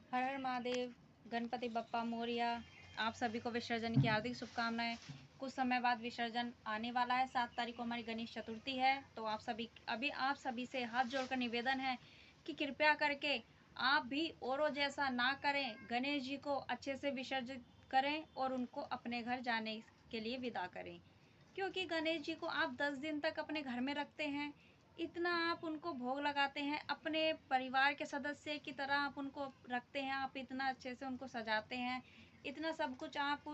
हर हर महादेव। गणपति बप्पा मोरया। आप सभी को विसर्जन की हार्दिक शुभकामनाएं। कुछ समय बाद विसर्जन आने वाला है। 7 तारीख को हमारी गणेश चतुर्थी है। तो आप सभी से हाथ जोड़कर निवेदन है कि कृपया करके आप भी औरों जैसा ना करें। गणेश जी को अच्छे से विसर्जित करें और उनको अपने घर जाने के लिए विदा करें, क्योंकि गणेश जी को आप 10 दिन तक अपने घर में रखते हैं। इतना आप उनको भोग लगाते हैं, अपने परिवार के सदस्य की तरह आप उनको रखते हैं, आप इतना अच्छे से उनको सजाते हैं, इतना सब कुछ आप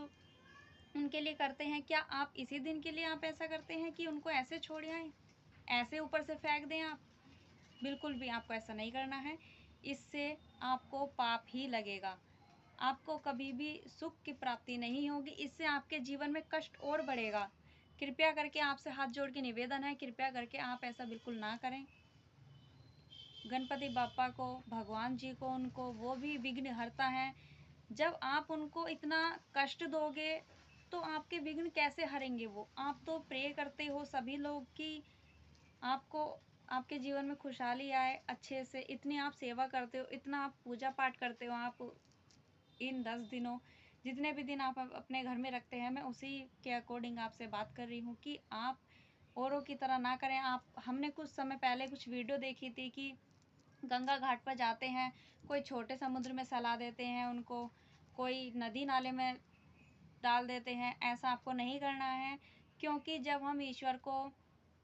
उनके लिए करते हैं। क्या आप इसी दिन के लिए आप ऐसा करते हैं कि उनको ऐसे छोड़ आए, ऐसे ऊपर से फेंक दें आप? बिल्कुल भी आपको ऐसा नहीं करना है। इससे आपको पाप ही लगेगा, आपको कभी भी सुख की प्राप्ति नहीं होगी। इससे आपके जीवन में कष्ट और बढ़ेगा। कृपया करके आपसे हाथ जोड़ के निवेदन है, कृपया करके आप ऐसा बिल्कुल ना करें। गणपति बाप्पा को, भगवान जी को, उनको वो भी विघ्न हरता है। जब आप उनको इतना कष्ट दोगे तो आपके विघ्न कैसे हरेंगे वो? आप तो प्रे करते हो सभी लोग कि आपको, आपके जीवन में खुशहाली आए, अच्छे से इतनी आप सेवा करते हो, इतना आप पूजा पाठ करते हो। आप इन 10 दिनों, जितने भी दिन आप अपने घर में रखते हैं, मैं उसी के अकॉर्डिंग आपसे बात कर रही हूँ कि आप औरों की तरह ना करें। हमने कुछ समय पहले कुछ वीडियो देखी थी कि गंगा घाट पर जाते हैं, कोई छोटे समुद्र में सला देते हैं उनको, कोई नदी नाले में डाल देते हैं। ऐसा आपको नहीं करना है, क्योंकि जब हम ईश्वर को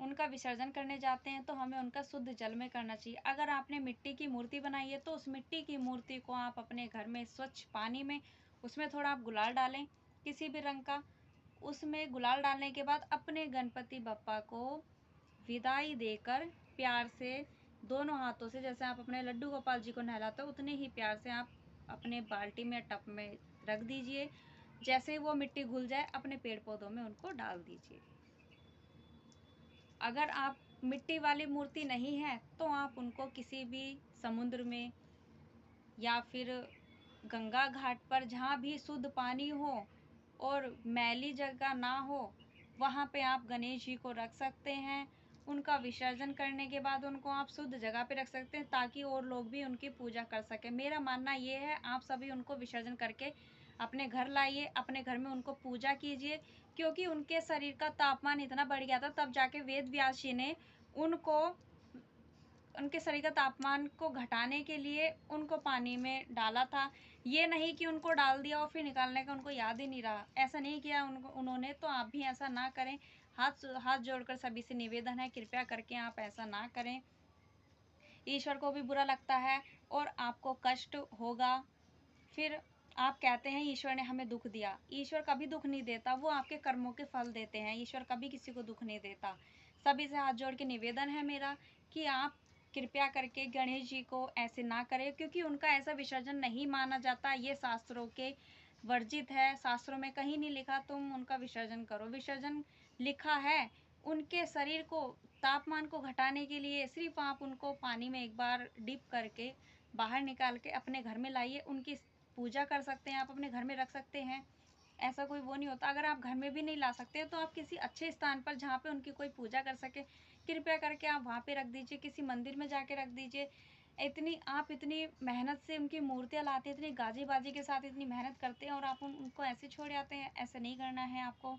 उनका विसर्जन करने जाते हैं तो हमें उनका शुद्ध जल में करना चाहिए। अगर आपने मिट्टी की मूर्ति बनाई है तो उस मिट्टी की मूर्ति को आप अपने घर में स्वच्छ पानी में, उसमें थोड़ा आप गुलाल डालें, किसी भी रंग का। उसमें गुलाल डालने के बाद अपने गणपति बप्पा को विदाई देकर प्यार से दोनों हाथों से, जैसे आप अपने लड्डू गोपाल जी को नहलाते हो उतने ही प्यार से आप अपने बाल्टी में, टब में रख दीजिए। जैसे ही वो मिट्टी घुल जाए अपने पेड़ पौधों में उनको डाल दीजिए। अगर आप मिट्टी वाली मूर्ति नहीं है तो आप उनको किसी भी समुद्र में या फिर गंगा घाट पर, जहाँ भी शुद्ध पानी हो और मैली जगह ना हो, वहाँ पे आप गणेश जी को रख सकते हैं। उनका विसर्जन करने के बाद उनको आप शुद्ध जगह पे रख सकते हैं, ताकि और लोग भी उनकी पूजा कर सकें। मेरा मानना ये है, आप सभी उनको विसर्जन करके अपने घर लाइए, अपने घर में उनको पूजा कीजिए, क्योंकि उनके शरीर का तापमान इतना बढ़ गया था, तब जाके वेद व्यास जी ने उनको, उनके शरीर का तापमान को घटाने के लिए उनको पानी में डाला था। ये नहीं कि उनको डाल दिया और फिर निकालने का उनको याद ही नहीं रहा, ऐसा नहीं किया उन्होंने। तो आप भी ऐसा ना करें। हाथ जोड़कर सभी से निवेदन है, कृपया करके आप ऐसा ना करें। ईश्वर को भी बुरा लगता है और आपको कष्ट होगा। फिर आप कहते हैं ईश्वर ने हमें दुख दिया। ईश्वर कभी दुख नहीं देता, वो आपके कर्मों के फल देते हैं। ईश्वर कभी किसी को दुख नहीं देता। सभी से हाथ जोड़ के निवेदन है मेरा कि आप कृपया करके गणेश जी को ऐसे ना करें, क्योंकि उनका ऐसा विसर्जन नहीं माना जाता। ये शास्त्रों के वर्जित है, शास्त्रों में कहीं नहीं लिखा तुम उनका विसर्जन करो। विसर्जन लिखा है उनके शरीर को, तापमान को घटाने के लिए। सिर्फ आप उनको पानी में एक बार डिप करके बाहर निकाल के अपने घर में लाइए, उनकी पूजा कर सकते हैं, आप अपने घर में रख सकते हैं। ऐसा कोई वो नहीं होता। अगर आप घर में भी नहीं ला सकते तो आप किसी अच्छे स्थान पर, जहाँ पे उनकी कोई पूजा कर सके, कृपया करके आप वहाँ पे रख दीजिए, किसी मंदिर में जाके रख दीजिए। आप इतनी मेहनत से उनकी मूर्तियाँ लाते हैं, इतनी गाजी बाजी के साथ इतनी मेहनत करते हैं और आप उनको ऐसे छोड़ आते हैं। ऐसा नहीं करना है आपको।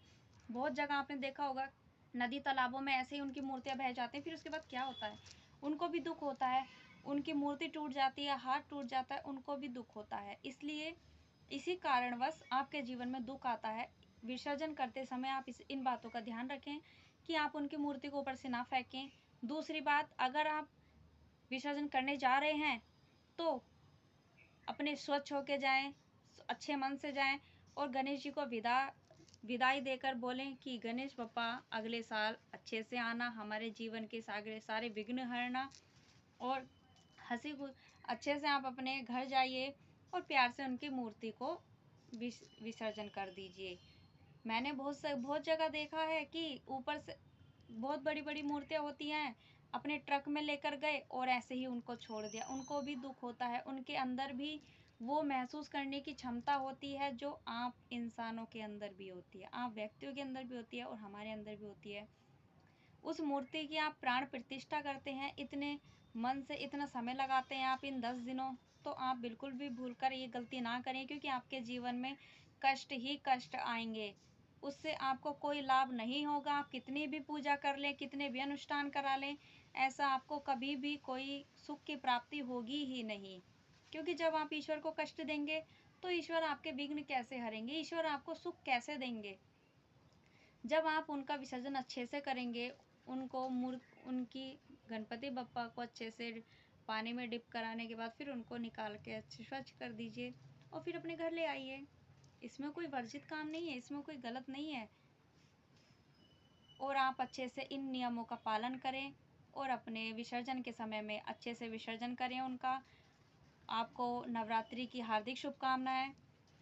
बहुत जगह आपने देखा होगा, नदी तालाबों में ऐसे ही उनकी मूर्तियाँ बह जाती हैं। फिर उसके बाद क्या होता है? उनको भी दुख होता है, उनकी मूर्ति टूट जाती है, हाथ टूट जाता है, उनको भी दुख होता है। इसलिए इसी कारणवश आपके जीवन में दुख आता है। विसर्जन करते समय आप इन बातों का ध्यान रखें कि आप उनकी मूर्ति को ऊपर से ना फेंकें। दूसरी बात, अगर आप विसर्जन करने जा रहे हैं तो अपने स्वच्छ होके जाएं, अच्छे मन से जाएं और गणेश जी को विदाई देकर बोलें कि गणेश बप्पा अगले साल अच्छे से आना, हमारे जीवन के सारे विघ्न हरना, और अच्छे से आप अपने घर जाइए और प्यार से उनकी मूर्ति को विसर्जन कर दीजिए। मैंने बहुत जगह देखा है कि ऊपर से बहुत बड़ी बड़ी मूर्तियाँ होती हैं, अपने ट्रक में लेकर गए और ऐसे ही उनको छोड़ दिया। उनको भी दुख होता है, उनके अंदर भी वो महसूस करने की क्षमता होती है जो आप इंसानों के अंदर भी होती है, आप व्यक्तियों के अंदर भी होती है और हमारे अंदर भी होती है। उस मूर्ति की आप प्राण प्रतिष्ठा करते हैं, इतने मन से इतना समय लगाते हैं आप इन 10 दिनों, तो आप बिल्कुल भी भूलकर ये गलती ना करें, क्योंकि आपके जीवन में कष्ट ही कष्ट आएँगे। उससे आपको कोई लाभ नहीं होगा, आप कितनी भी पूजा कर लें, कितने भी अनुष्ठान करा लें, ऐसा आपको कभी भी कोई सुख की प्राप्ति होगी ही नहीं। क्योंकि जब आप ईश्वर को कष्ट देंगे, तो ईश्वर आपके विघ्न कैसे हरेंगे? ईश्वर आपको सुख कैसे देंगे? जब आप उनका विसर्जन अच्छे से करेंगे, उनकी गणपति बप्पा को अच्छे से पानी में डिप कराने के बाद फिर उनको निकाल के अच्छे स्वच्छ कर दीजिए और फिर अपने घर ले आइए। इसमें कोई वर्जित काम नहीं है, इसमें कोई गलत नहीं है। और आप अच्छे से इन नियमों का पालन करें और अपने विसर्जन के समय में अच्छे से विसर्जन करें उनका। आपको नवरात्रि की हार्दिक शुभकामनाएं,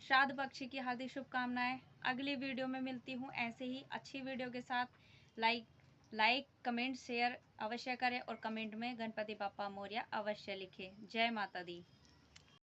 श्राद्ध पक्ष की हार्दिक शुभकामनाएं। अगली वीडियो में मिलती हूँ ऐसे ही अच्छी वीडियो के साथ। लाइक कमेंट शेयर अवश्य करें और कमेंट में गणपति बाप्पा मोरया अवश्य लिखें। जय माता दी।